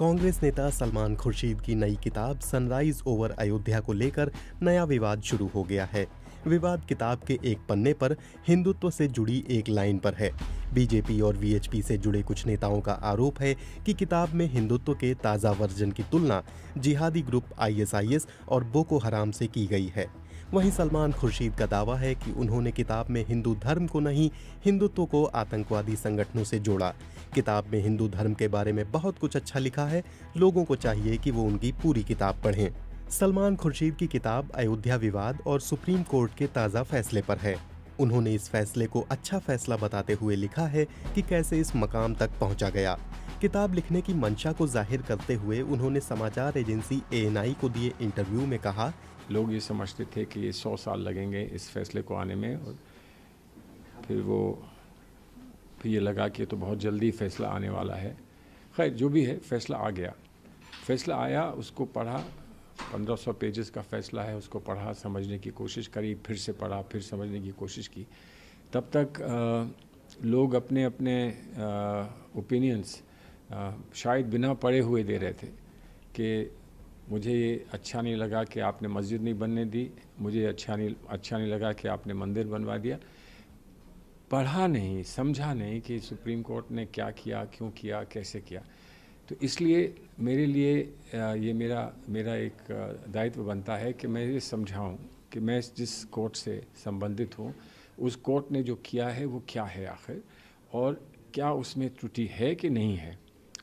कांग्रेस नेता सलमान खुर्शीद की नई किताब सनराइज ओवर अयोध्या को लेकर नया विवाद शुरू हो गया है। विवाद किताब के एक पन्ने पर हिंदुत्व से जुड़ी एक लाइन पर है। बीजेपी और वीएचपी से जुड़े कुछ नेताओं का आरोप है कि किताब में हिंदुत्व के ताज़ा वर्जन की तुलना जिहादी ग्रुप आईएसआईएस और बोको हराम से की गई है। वहीं सलमान खुर्शीद का दावा है कि उन्होंने किताब में हिंदू धर्म को नहीं, हिंदुत्व को आतंकवादी संगठनों से जोड़ा। किताब में हिंदू धर्म के बारे में बहुत कुछ अच्छा लिखा है, लोगों को चाहिए कि वो उनकी पूरी किताब पढ़ें। सलमान खुर्शीद की किताब अयोध्या विवाद और सुप्रीम कोर्ट के ताज़ा फैसले पर है। उन्होंने इस फैसले को अच्छा फैसला बताते हुए लिखा है कि कैसे इस मकाम तक पहुंचा गया। किताब लिखने की मंशा को जाहिर करते हुए उन्होंने समाचार एजेंसी एएनआई को दिए इंटरव्यू में कहा, लोग ये समझते थे कि 100 साल लगेंगे इस फैसले को आने में, और फिर ये लगा कि तो बहुत जल्दी फैसला आने वाला है। खैर जो भी है, फैसला आ गया। फैसला आया, उसको पढ़ा, 1500 पेजेस का फैसला है, उसको पढ़ा, समझने की कोशिश करी, फिर से पढ़ा, फिर समझने की कोशिश की। तब तक लोग अपने अपने ओपिनियंस शायद बिना पढ़े हुए दे रहे थे कि मुझे ये अच्छा नहीं लगा कि आपने मस्जिद नहीं बनने दी, मुझे अच्छा नहीं लगा कि आपने मंदिर बनवा दिया। पढ़ा नहीं, समझा नहीं कि सुप्रीम कोर्ट ने क्या किया, क्यों किया, कैसे किया। तो इसलिए मेरे लिए ये मेरा एक दायित्व बनता है कि मैं ये समझाऊं कि मैं जिस कोर्ट से संबंधित हूं, उस कोर्ट ने जो किया है वो क्या है आखिर, और क्या उसमें त्रुटि है कि नहीं है।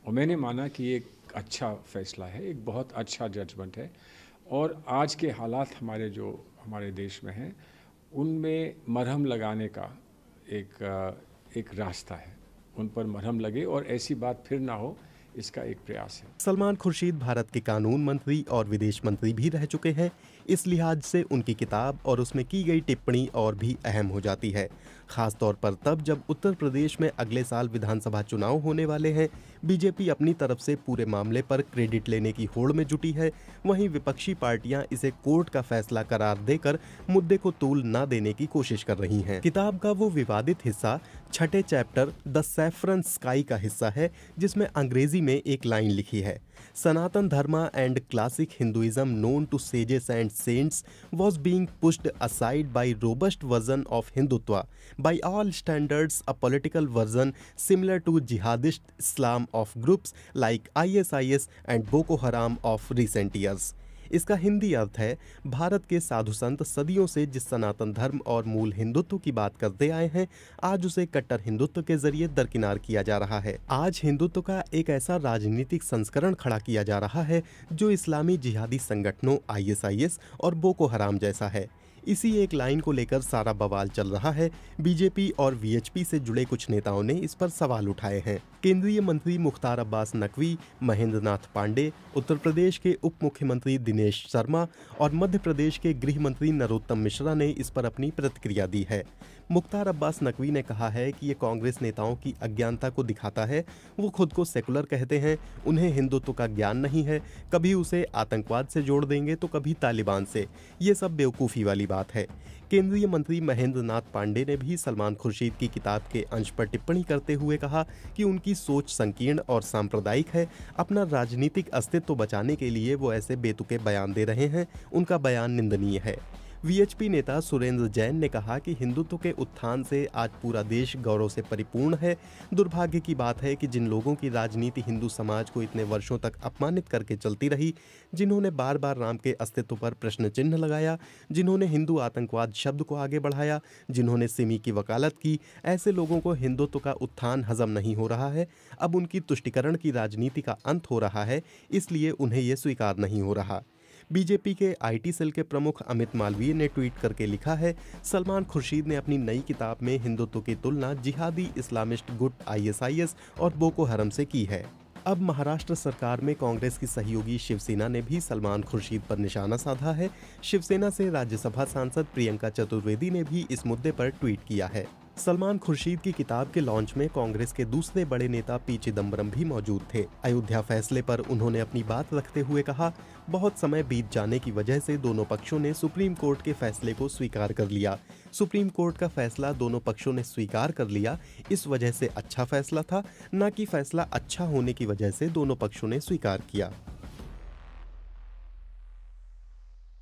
और मैंने माना कि ये एक अच्छा फैसला है, एक बहुत अच्छा जजमेंट है, और आज के हालात हमारे देश में हैं, उनमें मरहम लगाने का एक रास्ता है। उन पर मरहम लगे और ऐसी बात फिर ना हो, इसका एक प्रयास है। सलमान खुर्शीद भारत के कानून मंत्री और विदेश मंत्री भी रह चुके हैं। इस लिहाज से उनकी किताब और उसमें की गई टिप्पणी और भी अहम हो जाती है, खास तौर पर तब जब उत्तर प्रदेश में अगले साल विधानसभा चुनाव होने वाले हैं। बीजेपी अपनी तरफ से पूरे मामले पर क्रेडिट लेने की होड़ में जुटी है, वहीं विपक्षी पार्टियां इसे कोर्ट का फैसला करार देकर मुद्दे को तूल न देने की कोशिश कर रही हैं। किताब का वो विवादित हिस्सा छठे चैप्टर द सैफरन स्काई का हिस्सा है, जिसमें अंग्रेजी में एक लाइन लिखी है, Sanatan Dharma and classic Hinduism known to sages and saints was being pushed aside by robust version of Hindutva. By all standards, a political version similar to jihadist Islam of groups like ISIS and Boko Haram of recent years. इसका हिंदी अर्थ है, भारत के साधु संत सदियों से जिस सनातन धर्म और मूल हिंदुत्व की बात करते आए हैं, आज उसे कट्टर हिंदुत्व के जरिए दरकिनार किया जा रहा है। आज हिंदुत्व का एक ऐसा राजनीतिक संस्करण खड़ा किया जा रहा है जो इस्लामी जिहादी संगठनों आईएसआईएस और बोको हराम जैसा है। इसी एक लाइन को लेकर सारा बवाल चल रहा है। बीजेपी और वीएचपी से जुड़े कुछ नेताओं ने इस पर सवाल उठाए हैं। केंद्रीय मंत्री मुख्तार अब्बास नकवी, महेंद्र नाथ पांडे, उत्तर प्रदेश के उप मुख्यमंत्री दिनेश शर्मा और मध्य प्रदेश के गृह मंत्री नरोत्तम मिश्रा ने इस पर अपनी प्रतिक्रिया दी है। मुख्तार अब्बास नकवी ने कहा है कि ये कांग्रेस नेताओं की अज्ञानता को दिखाता है। वो खुद को सेकुलर कहते हैं, उन्हें हिंदुत्व का ज्ञान नहीं है, कभी उसे आतंकवाद से जोड़ देंगे तो कभी तालिबान से। ये सब बेवकूफ़ी वाली बात है। केंद्रीय मंत्री महेंद्र नाथ पांडे ने भी सलमान खुर्शीद की किताब के अंश पर टिप्पणी करते हुए कहा कि उनकी सोच संकीर्ण और सांप्रदायिक है। अपना राजनीतिक अस्तित्व बचाने के लिए वो ऐसे बेतुके बयान दे रहे हैं, उनका बयान निंदनीय है। वीएचपी नेता सुरेंद्र जैन ने कहा कि हिंदुत्व के उत्थान से आज पूरा देश गौरव से परिपूर्ण है। दुर्भाग्य की बात है कि जिन लोगों की राजनीति हिंदू समाज को इतने वर्षों तक अपमानित करके चलती रही, जिन्होंने बार बार राम के अस्तित्व पर प्रश्न चिन्ह लगाया, जिन्होंने हिंदू आतंकवाद शब्द को आगे बढ़ाया, जिन्होंने सिमी की वकालत की, ऐसे लोगों को हिंदुत्व का उत्थान हजम नहीं हो रहा है। अब उनकी तुष्टीकरण की राजनीति का अंत हो रहा है, इसलिए उन्हें यह स्वीकार नहीं हो रहा। बीजेपी के आईटी सेल के प्रमुख अमित मालवीय ने ट्वीट करके लिखा है, सलमान खुर्शीद ने अपनी नई किताब में हिंदुत्व की तुलना जिहादी इस्लामिस्ट गुट आईएसआईएस और बोको हरम से की है। अब महाराष्ट्र सरकार में कांग्रेस की सहयोगी शिवसेना ने भी सलमान खुर्शीद पर निशाना साधा है। शिवसेना से राज्यसभा सांसद प्रियंका चतुर्वेदी ने भी इस मुद्दे पर ट्वीट किया है। सलमान खुर्शीद की किताब के लॉन्च में कांग्रेस के दूसरे बड़े नेता पी चिदम्बरम भी मौजूद थे। अयोध्या फैसले पर उन्होंने अपनी बात रखते हुए कहा, बहुत समय बीत जाने की वजह से दोनों पक्षों ने सुप्रीम कोर्ट के फैसले को स्वीकार कर लिया। सुप्रीम कोर्ट का फैसला दोनों पक्षों ने स्वीकार कर लिया, इस वजह से अच्छा फैसला था, न कि फैसला अच्छा होने की वजह से दोनों पक्षों ने स्वीकार किया।